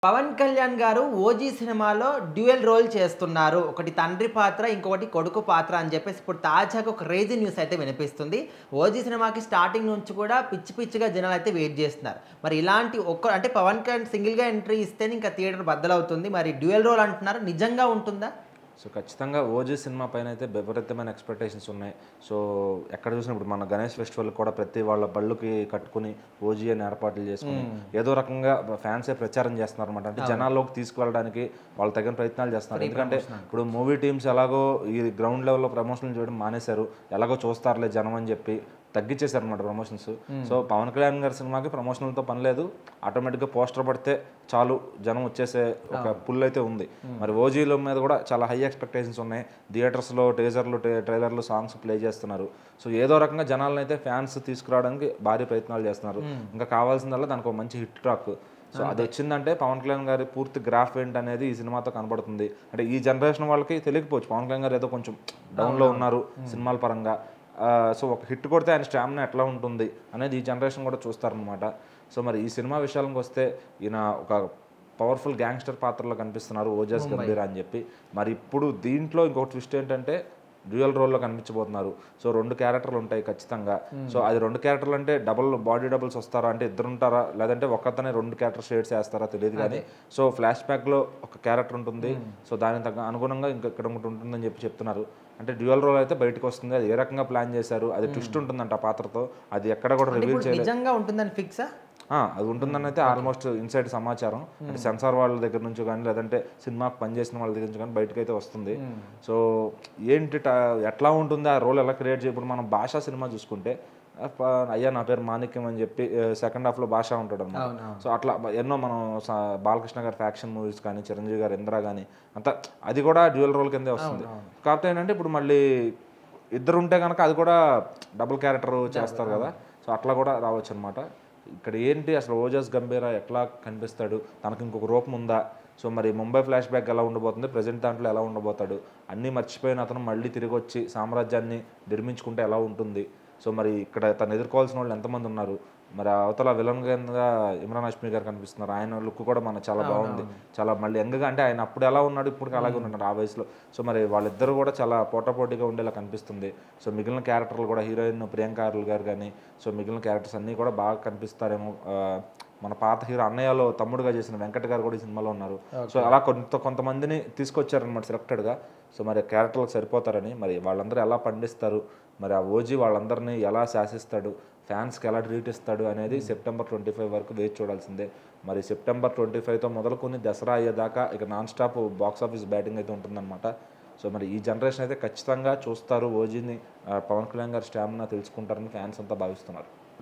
పవన్ కళ్యాణ్ గారు 'ఓజీ' సినిమాలో dual role చేస్తున్నారు. ఒకటి తండ్రి పాత్ర, ఇంకొకటి కొడుకు పాత్ర అని చెప్పేసి ఇప్పుడు తాజాగా ఒక క్రేజీ న్యూస్ అయితే వినిపిస్తుంది. 'ఓజీ' సినిమాకి స్టార్టింగ్ నుంచి కూడా పిచ్చి పిచ్చిగా జనాలైతే వెయిట్ చేస్తున్నారు. మరి ఇలాంటి అంటే పవన్ కళ్యాణ్ సింగిల్‌గా ఎంట్రీ ఇస్తేనే ఇంకా థియేటర్ బద్దలవుతుంది. మరి డ్యూయల్ రోల్ అంటున్నారు. నిజంగా ఉంటుందా? సో ఖచ్చితంగా 'ఓజీ' సినిమా పైన అయితే విపరీతమైన ఎక్స్పెక్టేషన్స్ ఉన్నాయి. సో ఎక్కడ చూసినా ఇప్పుడు మన గణేష్ ఫెస్టివల్ కూడా ప్రతి వాళ్ళ బళ్ళుకి కట్టుకుని 'ఓజీ' అని ఏర్పాట్లు చేసుకుని ఏదో రకంగా ఫ్యాన్సే ప్రచారం చేస్తున్నారు అనమాట. అంటే జనాల్లోకి తీసుకువెళ్ళడానికి వాళ్ళు తగిన ప్రయత్నాలు చేస్తున్నారు. ఎందుకంటే ఇప్పుడు మూవీ టీమ్స్ ఎలాగో ఈ గ్రౌండ్ లెవెల్లో ప్రమోషన్లు చేయడం మానేశారు. ఎలాగో చూస్తారులే జనం అని చెప్పి తగ్గించేశారు అనమాట ప్రమోషన్స్. సో పవన్ కళ్యాణ్ గారి సినిమాకి ప్రమోషన్లతో పని లేదు. ఆటోమేటిక్గా పోస్టర్ పడితే చాలు జనం వచ్చేసే ఒక పుల్ అయితే ఉంది. మరి 'ఓజీలో మీద కూడా చాలా హై ఎక్స్పెక్టేషన్స్ ఉన్నాయి. థియేటర్స్లో టీజర్లు, ట్రైలర్లు, సాంగ్స్ ప్లే చేస్తున్నారు. సో ఏదో రకంగా జనాలను అయితే ఫ్యాన్స్ తీసుకురావడానికి భారీ ప్రయత్నాలు చేస్తున్నారు. ఇంకా కావాల్సిందల్లా దానికి ఒక మంచి హిట్ ట్రాక్. సో అది వచ్చిందంటే పవన్ కళ్యాణ్ గారి పూర్తి గ్రాఫ్ ఏంటనేది ఈ సినిమాతో కనబడుతుంది. అంటే ఈ జనరేషన్ వాళ్ళకి తెలియకపోవచ్చు పవన్ కళ్యాణ్ గారు ఏదో కొంచెం డౌన్లో ఉన్నారు సినిమాల పరంగా. సో ఒక హిట్ కొడితే ఆయన స్టామినా ఎట్లా ఉంటుంది అనేది ఈ జనరేషన్ కూడా చూస్తారనమాట. సో మరి ఈ సినిమా విషయాలకు వస్తే ఈయన ఒక పవర్ఫుల్ గ్యాంగ్స్టర్ పాత్రలో కనిపిస్తున్నారు ఓజాస్ గంభీరా అని చెప్పి. మరి ఇప్పుడు దీంట్లో ఇంకొక ట్విస్ట్ ఏంటంటే డ్యూయల్ రోల్లో కనిపించబోతున్నారు. సో 2 క్యారెక్టర్లు ఉంటాయి ఖచ్చితంగా. సో అది 2 క్యారెక్టర్లు అంటే బాడీ డబుల్స్ వస్తారా, అంటే ఇద్దరు ఉంటారా, లేదంటే ఒక్కతనే 2 క్యారెక్టర్ షేడ్స్ వేస్తారా తెలియదు. కానీ సో ఫ్లాష్ బ్యాక్లో ఒక క్యారెక్టర్ ఉంటుంది. సో దానికి తగ్గ అనుగుణంగా ఇక్కడ ఒకటి ఉంటుందని చెప్తున్నారు. అంటే డ్యూయల్ రోల్ అయితే బయటకు వస్తుంది. అది ఏ రకంగా ప్లాన్ చేశారు, అది ట్విస్ట్ ఉంటుందంట ఆ పాత్రతో. అది ఎక్కడ కూడా రివీల్ చేయలేదు. నిజంగా ఉంటుందని ఫిక్సా? అది ఉంటుందని అయితే ఆల్మోస్ట్ ఇన్సైడ్ సమాచారం. అంటే సెన్సార్ వాళ్ళ దగ్గర నుంచి కానీ లేదంటే సినిమాకి పనిచేసిన వాళ్ళ దగ్గర నుంచి కానీ బయటకు అయితే వస్తుంది. సో ఏంటి ఎట్లా ఉంటుంది ఆ రోల్ ఎలా క్రియేట్ చేయప్పుడు మనం భాషా సినిమా చూసుకుంటే అయ్యా నా పేరు మాణిక్యం అని చెప్పి సెకండ్ హాఫ్లో భాష ఉంటాడు అన్నమాట. సో అట్లా ఎన్నో మనం బాలకృష్ణ గారి ఫ్యాక్షన్ మూవీస్ కానీ, చిరంజీవి గారు ఇంద్ర కానీ అంతా అది కూడా డ్యూయల్ రోల్ కిందే వస్తుంది. కాకపోతే ఏంటంటే ఇప్పుడు మళ్ళీ ఇద్దరు ఉంటే కనుక అది కూడా డబుల్ క్యారెక్టర్ చేస్తారు కదా. సో అట్లా కూడా రావచ్చు అనమాట. ఇక్కడ ఏంటి అసలు ఓజాస్ గంభీరా ఎట్లా కనిపిస్తాడు, తనకు ఇంకొక రూపం ఉందా, సో మరి ముంబై ఫ్లాష్ బ్యాక్ ఎలా ఉండబోతుంది, ప్రజెంట్ దాంట్లో ఎలా ఉండబోతాడు, అన్నీ మర్చిపోయిన అతను మళ్ళీ తిరిగి వచ్చి సామ్రాజ్యాన్ని నిర్మించుకుంటే ఎలా ఉంటుంది, సో మరి ఇక్కడ తను ఎదుర్కోవాల్సిన వాళ్ళు ఎంతమంది ఉన్నారు, మరి అవతల విలన్ కింద ఇమ్రాన్ హష్మీ గారు కనిపిస్తున్నారు. ఆయన లుక్ కూడా మన చాలా బాగుంది. చాలా మళ్ళీ యంగ్గా, అంటే ఆయన అప్పుడు ఎలా ఉన్నాడు ఇప్పుడు అలాగే ఉన్నాడు ఆ వయసులో. సో మరి వాళ్ళిద్దరు కూడా చాలా పోటాపోటీగా ఉండేలా కనిపిస్తుంది. సో మిగిలిన క్యారెక్టర్లు కూడా హీరోయిన్ ప్రియాంక ఆర్ల్ గారు కానీ, సో మిగిలిన క్యారెక్టర్స్ అన్నీ కూడా బాగా కనిపిస్తారేమో. మన పాత హీరో అన్నయ్యలో తమ్ముడుగా చేసిన వెంకట్ గారు కూడా ఈ సినిమాలో ఉన్నారు. సో అలా కొంతమందిని తీసుకొచ్చారనమాట సెలెక్టెడ్గా. సో మరి క్యారెక్టర్లకు సరిపోతారని, మరి వాళ్ళందరూ ఎలా పండిస్తారు, మరి ఆ ఓజీ వాళ్ళందరినీ ఎలా శాసిస్తాడు, ఫ్యాన్స్కి ఎలా ట్రీట్ ఇస్తాడు అనేది సెప్టెంబర్ 25 వరకు వేచి చూడాల్సిందే. మరి సెప్టెంబర్ 25తో మొదలుకొని దసరా అయ్యేదాకా ఇక non stop box office batting అయితే ఉంటుందన్నమాట. సో మరి ఈ జనరేషన్ అయితే ఖచ్చితంగా చూస్తారు ఓజీని. పవన్ కళ్యాణ్ గారి స్టామినా తెలుసుకుంటారని ఫ్యాన్స్ అంతా భావిస్తున్నారు.